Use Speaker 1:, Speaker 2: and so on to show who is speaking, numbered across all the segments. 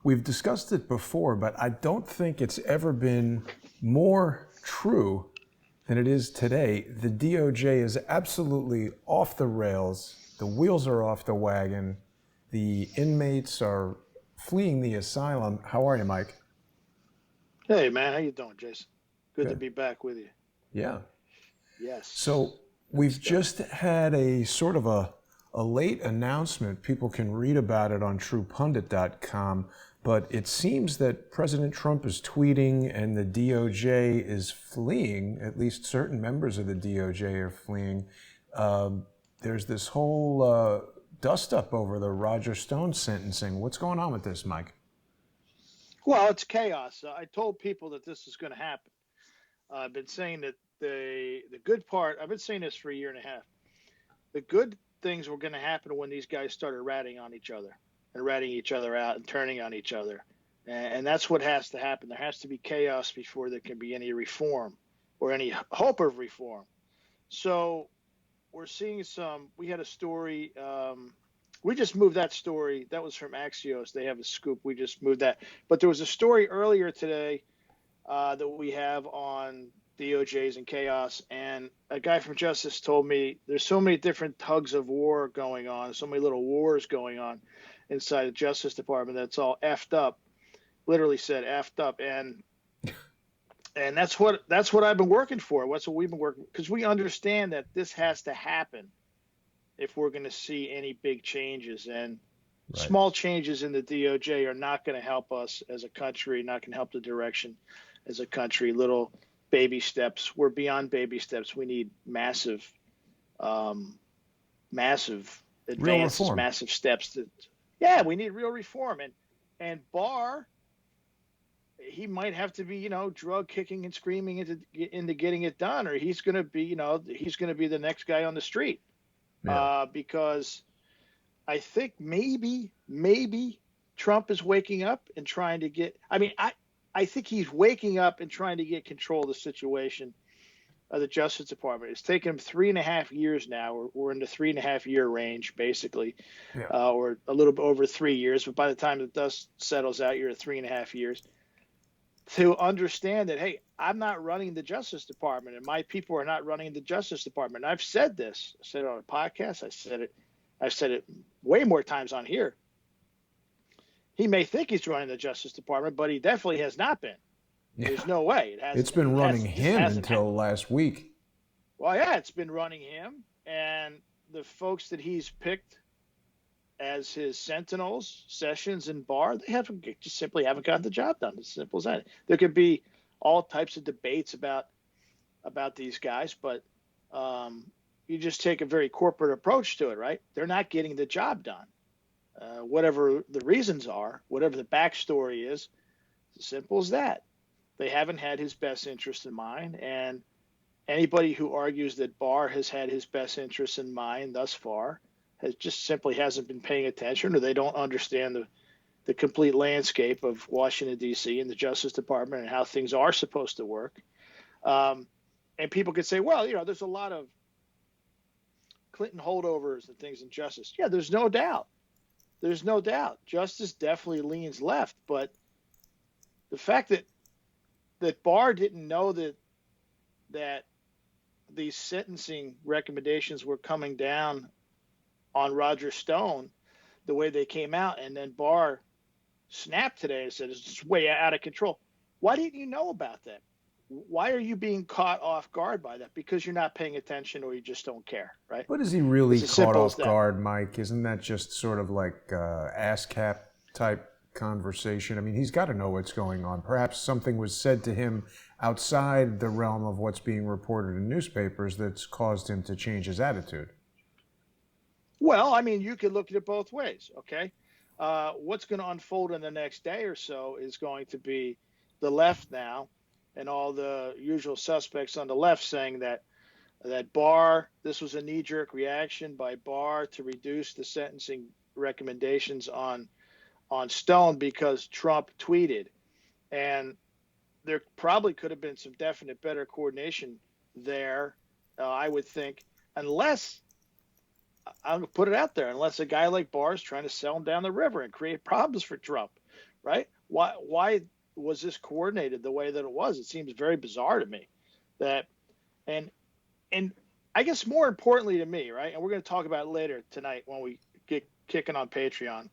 Speaker 1: We've discussed it before, but I don't think it's ever been more true than it is today. The DOJ is absolutely off the rails. The wheels are off the wagon. The inmates are fleeing the asylum. How are you, Mike?
Speaker 2: Hey man, how you doing, Jason? Good to
Speaker 1: Good.
Speaker 2: be back with you.
Speaker 1: Yeah.
Speaker 2: Yes,
Speaker 1: So
Speaker 2: good
Speaker 1: we've
Speaker 2: stuff.
Speaker 1: just had a sort of a late announcement. People can read about it on truepundit.com, but it seems that President Trump is tweeting and the DOJ is fleeing. At least certain members of the DOJ are fleeing. There's this whole dust up over the Roger Stone sentencing. What's going on with this, Mike?
Speaker 2: Well, it's chaos. I told people that this is going to happen. I've been saying that the good part. I've been saying this for a year and a half. The good things were going to happen when these guys started ratting on each other and ratting each other out and turning on each other, and that's what has to happen. There has to be chaos before there can be any reform or any hope of reform. So we're seeing some. We had a story. We just moved that story. That was from Axios. They have a scoop. We just moved that. But there was a story earlier today that we have on DOJs and chaos. And a guy from Justice told me there's so many different tugs of war going on, so many little wars going on inside the Justice Department that's all effed up. Literally said effed up. And that's what I've been working for. What's what we've been working, because we understand that this has to happen if we're going to see any big changes. And
Speaker 1: Right.
Speaker 2: small changes in the DOJ are not going to help us as a country, not going to help the direction as a country. Little baby steps. We're beyond baby steps. We need massive, massive
Speaker 1: Real
Speaker 2: advances,
Speaker 1: reform.
Speaker 2: massive steps. Yeah, we need real reform. And Barr, he might have to be, drug kicking and screaming into getting it done, or he's going to be, he's going to be the next guy on the street.
Speaker 1: Yeah.
Speaker 2: Because I think maybe Trump is waking up and trying to get. I think he's waking up and trying to get control of the situation of the Justice Department. It's taken him 3.5 years now. We're in the 3.5 year range, basically,
Speaker 1: Yeah.
Speaker 2: or a little bit over 3 years. But by the time the dust settles out, you're at 3.5 years. To understand that, hey, I'm not running the Justice Department, and my people are not running the Justice Department. And I've said this. I said it on a podcast. I've said it way more times on here. He may think he's running the Justice Department, but he definitely has not been.
Speaker 1: Yeah.
Speaker 2: There's no way it
Speaker 1: It's
Speaker 2: hasn't.
Speaker 1: been
Speaker 2: It
Speaker 1: running
Speaker 2: has. Just
Speaker 1: him
Speaker 2: hasn't
Speaker 1: until
Speaker 2: happened.
Speaker 1: last week.
Speaker 2: Well, yeah, it's been running him and the folks that he's picked as his sentinels, Sessions and Barr. They just simply haven't gotten the job done. As simple as that. There could be all types of debates about these guys, but you just take a very corporate approach to it, right? They're not getting the job done. Whatever the reasons are, whatever the backstory is, it's as simple as that. They haven't had his best interest in mind, and anybody who argues that Barr has had his best interest in mind thus far has just simply hasn't been paying attention, or they don't understand the complete landscape of Washington, D.C. and the Justice Department and how things are supposed to work. And people could say, well, there's a lot of Clinton holdovers and things in justice. Yeah, there's no doubt. There's no doubt. Justice definitely leans left, but the fact that Barr didn't know that these sentencing recommendations were coming down on Roger Stone the way they came out, and then Barr snapped today and said it's way out of control. Why didn't you know about that? Why are you being caught off guard by that? Because you're not paying attention or you just don't care, right?
Speaker 1: But is he really
Speaker 2: It's as
Speaker 1: caught
Speaker 2: simple as
Speaker 1: off
Speaker 2: that.
Speaker 1: guard, Mike? Isn't that just sort of like ASCAP type conversation? I mean, he's got to know what's going on. Perhaps something was said to him outside the realm of what's being reported in newspapers that's caused him to change his attitude.
Speaker 2: Well, you could look at it both ways, okay? What's going to unfold in the next day or so is going to be the left now and all the usual suspects on the left saying that Barr, this was a knee-jerk reaction by Barr to reduce the sentencing recommendations on Stone because Trump tweeted. And there probably could have been some definite better coordination there, I would think, unless I'm going to put it out there, unless a guy like Barr is trying to sell him down the river and create problems for Trump. right? Why was this coordinated the way that it was? It seems very bizarre to me. That and and I guess more importantly to me, right? And we're going to talk about it later tonight when we get kicking on Patreon.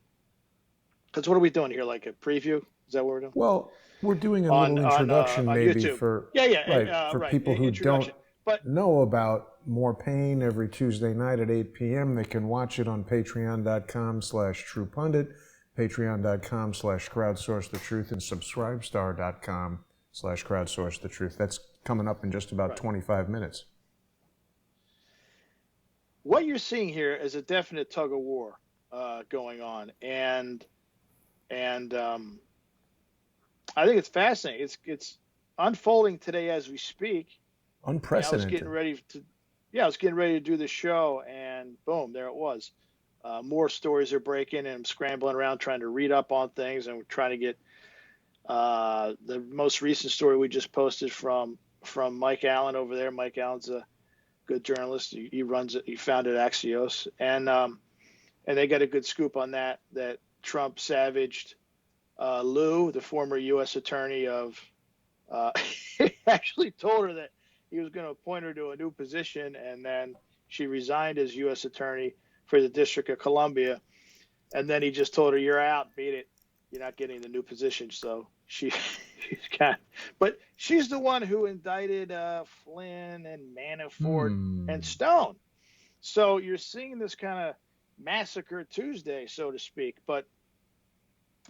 Speaker 2: Because what are we doing here? Like a preview? Is that what we're doing?
Speaker 1: Well, we're doing a little introduction
Speaker 2: On
Speaker 1: maybe
Speaker 2: YouTube.
Speaker 1: for
Speaker 2: Yeah,
Speaker 1: right
Speaker 2: yeah,
Speaker 1: for
Speaker 2: right.
Speaker 1: people who don't
Speaker 2: Introduction. But
Speaker 1: know about More Paine every Tuesday night at 8 p.m. They can watch it on patreon.com/truepundit, patreon.com/crowdsourcethetruth, and subscribestar.com/crowdsourcethetruth. That's coming up in just about
Speaker 2: right.
Speaker 1: 25 minutes.
Speaker 2: What you're seeing here is a definite tug of war going on, and I think it's fascinating. It's unfolding today as we speak. I was getting
Speaker 1: Unprecedented.
Speaker 2: ready to, I was getting ready to do the show, and boom, there it was. More stories are breaking, and I'm scrambling around trying to read up on things, and we're trying to get the most recent story we just posted from Mike Allen over there. Mike Allen's a good journalist. He runs it. He founded Axios, and they got a good scoop on that Trump savaged Lou, the former U.S. attorney of. He actually told her that he was going to appoint her to a new position, and then she resigned as U.S. attorney for the District of Columbia. And then he just told her, "You're out. Beat it. You're not getting the new position." So she's got, but she's the one who indicted Flynn and Manafort and Stone. So you're seeing this kind of massacre Tuesday, so to speak. But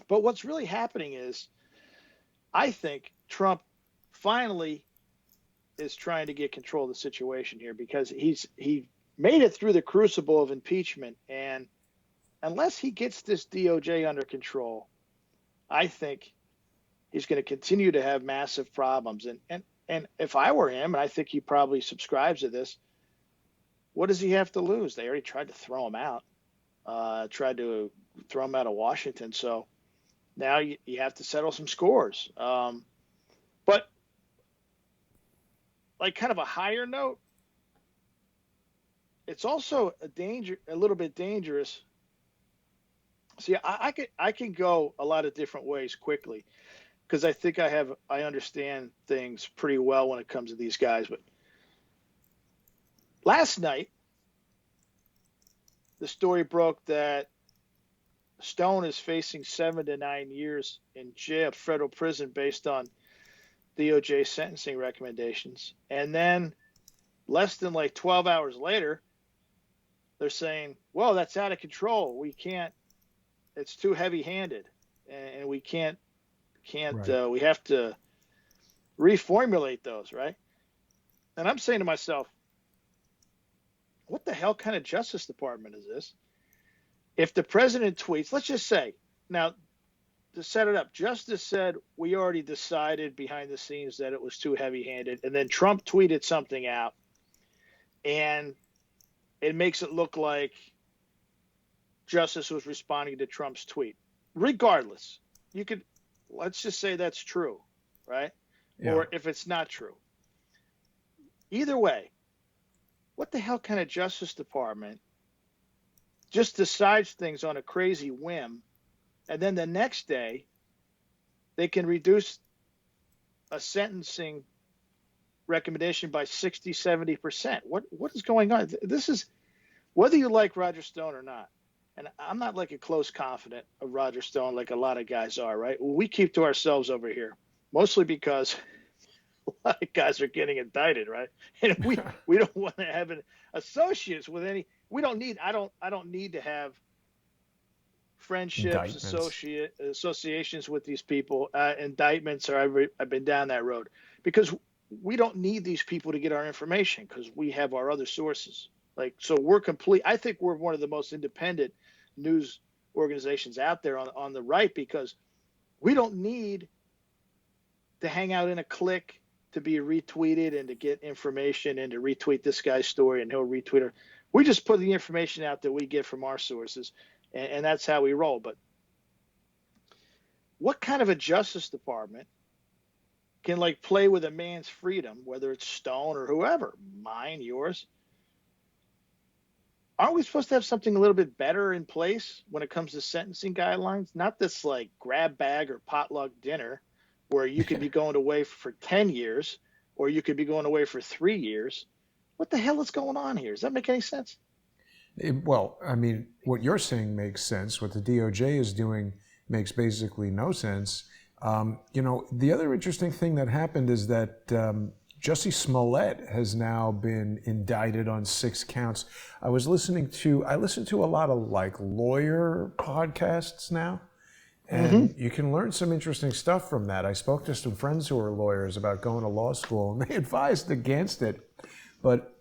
Speaker 2: what's really happening is, I think Trump finally is trying to get control of the situation here, because he made it through the crucible of impeachment, and unless he gets this DOJ under control, I think he's going to continue to have massive problems. And if I were him, and I think he probably subscribes to this, what does he have to lose? They already tried to throw him out, tried to throw him out of Washington. So now you have to settle some scores. But like kind of a higher note, it's also a little bit dangerous. See, I can go a lot of different ways quickly, because I think I understand things pretty well when it comes to these guys. But last night, the story broke that Stone is facing 7 to 9 years in jail, federal prison, based on DOJ sentencing recommendations. And then less than like 12 hours later, they're saying, well, that's out of control. We can't, it's too heavy handed, and we can't,
Speaker 1: Right.
Speaker 2: we have to reformulate those. Right. And I'm saying to myself, what the hell kind of Justice Department is this? If the president tweets, let's just say, now to set it up, Justice said, we already decided behind the scenes that it was too heavy handed. And then Trump tweeted something out, and it makes it look like Justice was responding to Trump's tweet. Regardless, let's just say that's true, right?
Speaker 1: Yeah.
Speaker 2: Or if it's not true. Either way, what the hell kind of Justice Department just decides things on a crazy whim, and then the next day they can reduce a sentencing recommendation by 60, 70%. What is going on? This is, whether you like Roger Stone or not, and I'm not like a close confidant of Roger Stone like a lot of guys are, right? We keep to ourselves over here, mostly because a lot of guys are getting indicted, right? And we don't want to have an associates with any. We don't need. I don't need to have friendships, associations with these people, indictments, or I've been down that road, because we don't need these people to get our information, because we have our other sources. Like, so we're complete. I think we're one of the most independent news organizations out there on the right, because we don't need to hang out in a clique to be retweeted and to get information and to retweet this guy's story and he'll retweet her. We just put the information out that we get from our sources, and that's how we roll. But what kind of a Justice Department can like play with a man's freedom, whether it's Stone or whoever, mine, yours? aren't we supposed to have something a little bit better in place when it comes to sentencing guidelines? Not this like grab bag or potluck dinner where you could be going away for 10 years or you could be going away for 3 years. What the hell is going on here? Does that make any sense?
Speaker 1: Well, I mean, what you're saying makes sense. What the DOJ is doing makes basically no sense. The other interesting thing that happened is that Jussie Smollett has now been indicted on 6 counts. I listen to a lot of like lawyer podcasts now, and you can learn some interesting stuff from that. I spoke to some friends who are lawyers about going to law school, and they advised against it. But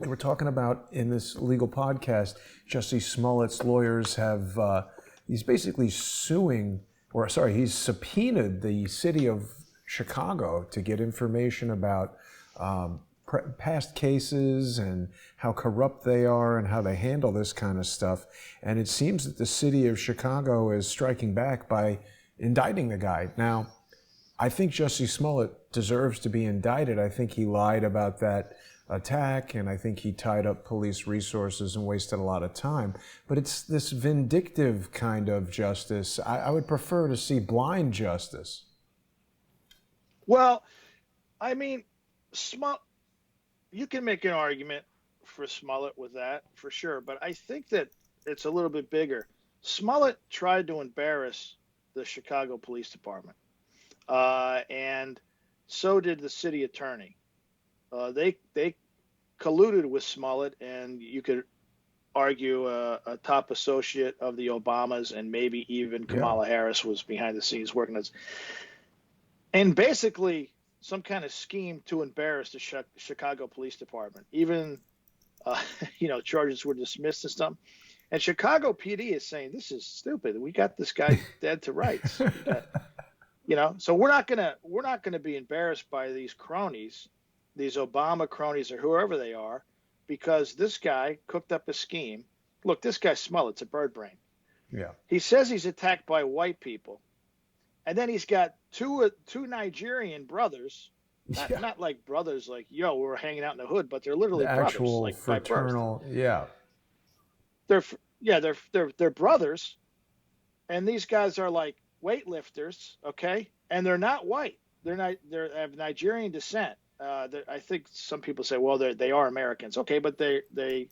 Speaker 1: they were talking about in this legal podcast, Jussie Smollett's lawyers have, he's basically he's subpoenaed the city of Chicago to get information about past cases and how corrupt they are and how they handle this kind of stuff. And it seems that the city of Chicago is striking back by indicting the guy. Now, I think Jussie Smollett deserves to be indicted. I think he lied about that attack, and I think he tied up police resources and wasted a lot of time. But it's this vindictive kind of justice. I would prefer to see blind justice.
Speaker 2: Well, I mean, you can make an argument for Smollett with that, for sure. But I think that it's a little bit bigger. Smollett tried to embarrass the Chicago Police Department, and so did the city attorney. They colluded with Smollett, and you could argue a top associate of the Obamas, and maybe even Kamala Harris was behind the scenes working this. And basically some kind of scheme to embarrass the Chicago Police Department. Even, charges were dismissed and stuff. And Chicago PD is saying, this is stupid. We got this guy dead to rights. So we're not gonna be embarrassed by these cronies, these Obama cronies or whoever they are, because this guy cooked up a scheme. Look, this guy Smollett's a bird brain.
Speaker 1: Yeah.
Speaker 2: He says he's attacked by white people. And then he's got two Nigerian brothers, not like brothers like, we're hanging out in the hood, but they're literally
Speaker 1: the
Speaker 2: brothers,
Speaker 1: actual
Speaker 2: like
Speaker 1: fraternal,
Speaker 2: by birth. They're brothers, and these guys are like weightlifters, okay? And they're not white. They have Nigerian descent. I think some people say, well, they are Americans, okay, but they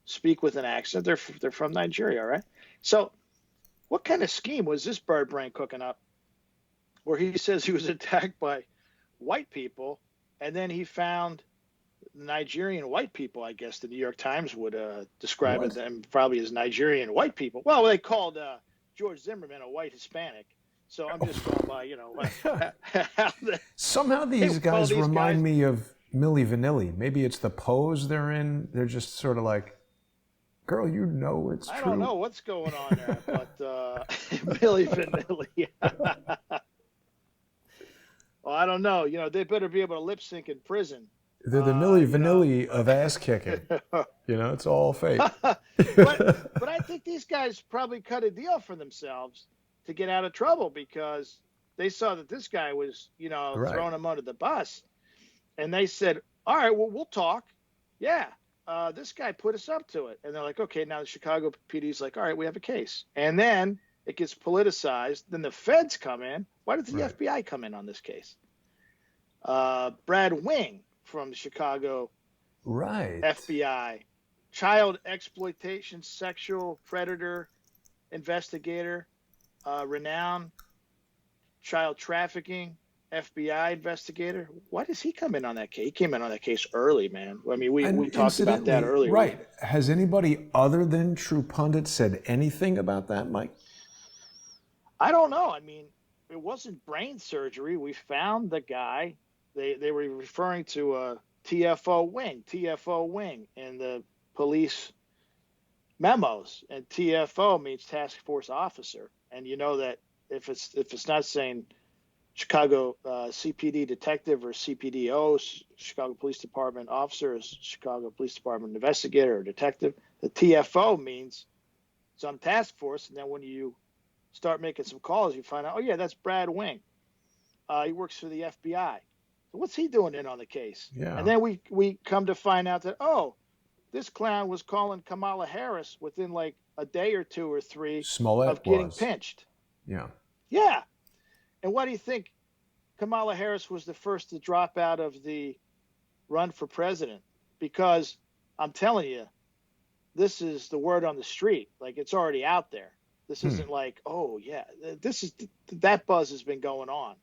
Speaker 2: speak with an accent. They're from Nigeria, all right? So, what kind of scheme was this bird brain cooking up, where he says he was attacked by white people, and then he found Nigerian white people? I guess the New York Times would describe them probably as Nigerian white people. Well, they called George Zimmerman a white Hispanic. So I'm just going by,
Speaker 1: somehow these guys remind me of Milli Vanilli. Maybe it's the pose they're in. They're just sort of like, girl, it's true.
Speaker 2: I don't know what's going on there, but Milli Vanilli. Well, I don't know. They better be able to lip sync in prison.
Speaker 1: They're the Milli Vanilli of ass kicking. It's all fake.
Speaker 2: but I think these guys probably cut a deal for themselves to get out of trouble, because they saw that this guy was, throwing them under the bus, and they said, all right, well, we'll talk. Yeah. This guy put us up to it. And they're like, okay, now the Chicago PD's like, all right, we have a case. And then it gets politicized. Then the feds come in. Why did the FBI come in on this case? Brad Wing from the Chicago FBI, child exploitation, sexual predator investigator, renowned child trafficking FBI investigator. Why does he come in on that case? He came in on that case early, man. I mean, we talked about that earlier.
Speaker 1: Right. Has anybody other than True Pundit said anything about that, Mike?
Speaker 2: I don't know. I mean, it wasn't brain surgery. We found the guy. They were referring to TFO wing in the police memos, and TFO means task force officer. And you know that if it's not saying Chicago CPD detective or CPDO, Chicago Police Department officer, or Chicago Police Department investigator or detective, the TFO means it's on task force. And then when you start making some calls, you find out, oh yeah, that's Brad Wing. He works for the FBI. So what's he doing in on the case?
Speaker 1: Yeah.
Speaker 2: And then we come to find out that, this clown was calling Kamala Harris within like a day or two or three
Speaker 1: Smollett
Speaker 2: of getting
Speaker 1: was.
Speaker 2: pinched.
Speaker 1: Yeah.
Speaker 2: Yeah. And why do you think Kamala Harris was the first to drop out of the run for president? Because I'm telling you, this is the word on the street. Like, it's already out there. This isn't like, oh yeah, that buzz has been going on.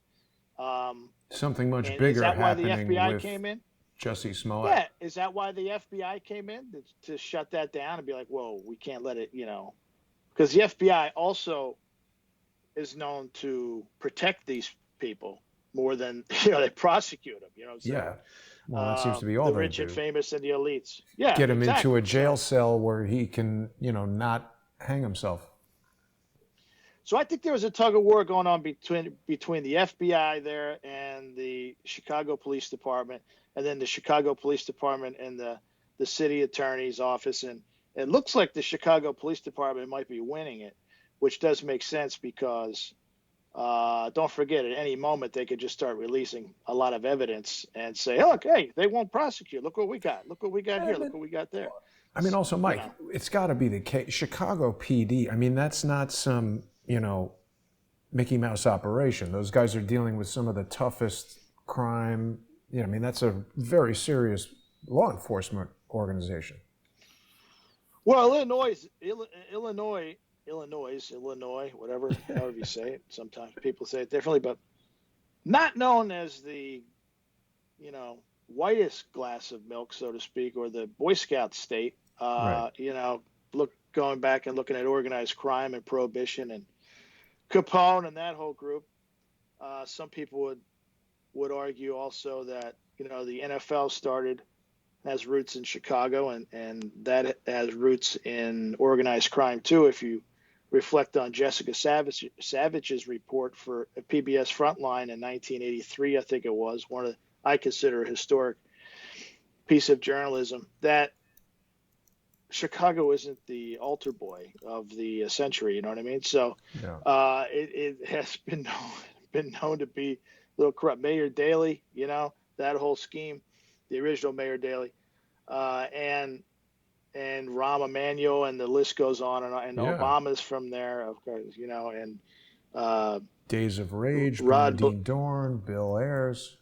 Speaker 1: Something much
Speaker 2: And
Speaker 1: bigger
Speaker 2: is that why the
Speaker 1: happening
Speaker 2: FBI
Speaker 1: with
Speaker 2: came in?
Speaker 1: Jussie Smollett.
Speaker 2: Yeah, is that why the FBI came in to shut that down and be like, whoa, we can't let it, because the FBI also is known to protect these people more than they prosecute them. You know what I'm saying?
Speaker 1: Yeah. Well, that seems to be all
Speaker 2: the
Speaker 1: they
Speaker 2: rich
Speaker 1: do.
Speaker 2: and famous and the elites. Yeah,
Speaker 1: Get him
Speaker 2: exactly.
Speaker 1: into a jail cell where he can, not hang himself.
Speaker 2: So I think there was a tug of war going on between the FBI there and the Chicago Police Department, and then the Chicago Police Department and the city attorney's office. And it looks like the Chicago Police Department might be winning it, which does make sense because don't forget, at any moment they could just start releasing a lot of evidence and say, oh, okay, they won't prosecute. Look what we got. Look what we got here. Look what we got there.
Speaker 1: I mean, also, Mike, it's got to be the case. Chicago PD, I mean, that's not some, Mickey Mouse operation. Those guys are dealing with some of the toughest crime. I mean, that's a very serious law enforcement organization.
Speaker 2: Well, Illinois, whatever, however you say it. Sometimes people say it differently, but not known as the, whitest glass of milk, so to speak, or the Boy Scout state.
Speaker 1: Right.
Speaker 2: Going back and looking at organized crime and prohibition and Capone and that whole group. Some people would argue also that the NFL has roots in Chicago, and that has roots in organized crime too. If you reflect on Jessica Savage's report for PBS Frontline in 1983, I think it was I consider a historic piece of journalism, that Chicago isn't the altar boy of the century. You know what I mean? So it has been known to be a little corrupt. Mayor Daley, that whole scheme, the original Mayor Daley, and Rahm Emanuel, and the list goes on and Obama's from there, of course, and
Speaker 1: Days of Rage,
Speaker 2: Rod
Speaker 1: Bernardine Dorn, Bill Ayers.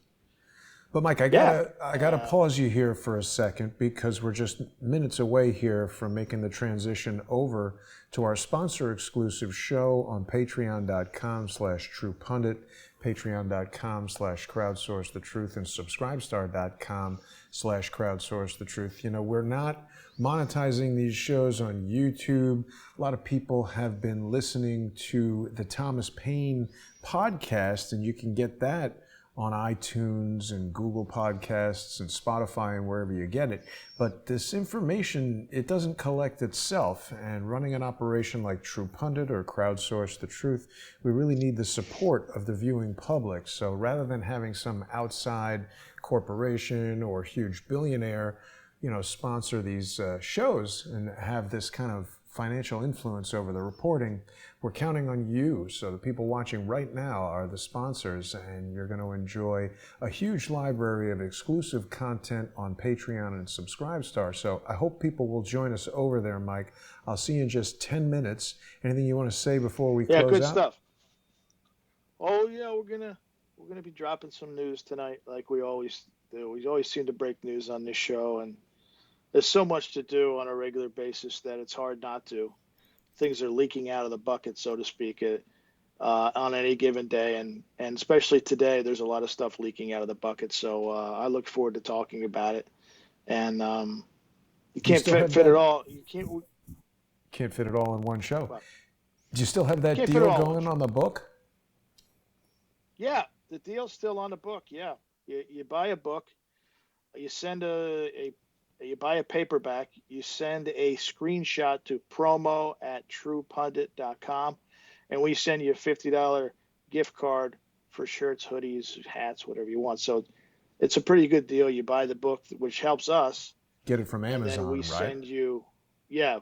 Speaker 1: But Mike, I gotta pause you here for a second, because we're just minutes away here from making the transition over to our sponsor exclusive show on patreon.com/truepundit, patreon.com/crowdsourcethetruth, and subscribestar.com/crowdsourcethetruth. We're not monetizing these shows on YouTube. A lot of people have been listening to the Thomas Paine podcast, and you can get that on iTunes and Google Podcasts and Spotify and wherever you get it. But this information, it doesn't collect itself. And running an operation like True Pundit or Crowdsource the Truth, we really need the support of the viewing public. So rather than having some outside corporation or huge billionaire, sponsor these shows and have this kind of financial influence over the reporting, we're counting on you. So the people watching right now are the sponsors, and you're going to enjoy a huge library of exclusive content on Patreon and Subscribestar. So I hope people will join us over there, Mike. I'll see you in just 10 minutes. Anything you want to say before we close out?
Speaker 2: Yeah, good stuff. Oh yeah, we're gonna be dropping some news tonight, like we always do. We always seem to break news on this show, and there's so much to do on a regular basis that it's hard not to. Things are leaking out of the bucket, so to speak, on any given day. And especially today, there's a lot of stuff leaking out of the bucket. So I look forward to talking about it. And you can't fit it all. You
Speaker 1: can't fit it all in one show. Do you still have that deal going on the book?
Speaker 2: Yeah, the deal's still on the book. Yeah. You buy a book, you send you buy a paperback, you send a screenshot to promo@truepundit.com, and we send you a $50 gift card for shirts, hoodies, hats, whatever you want. So it's a pretty good deal. You buy the book, which helps us.
Speaker 1: Get it from Amazon,
Speaker 2: and then we send you,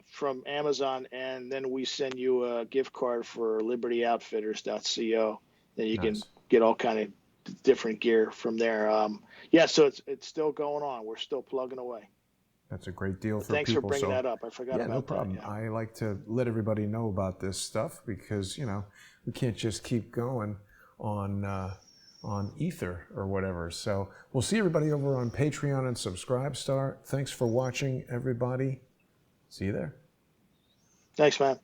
Speaker 2: from Amazon, and then we send you a gift card for libertyoutfitters.co. Then you can get all kind of different gear from there. So it's still going on. We're still plugging away.
Speaker 1: That's a great deal for
Speaker 2: Thanks for
Speaker 1: people.
Speaker 2: bringing
Speaker 1: So
Speaker 2: that up. I forgot
Speaker 1: yeah,
Speaker 2: about
Speaker 1: no problem.
Speaker 2: that. Yeah.
Speaker 1: I like to let everybody know about this stuff because, you know, we can't just keep going on Ether or whatever. So we'll see everybody over on Patreon and Subscribestar. Thanks for watching, everybody. See you there.
Speaker 2: Thanks, man.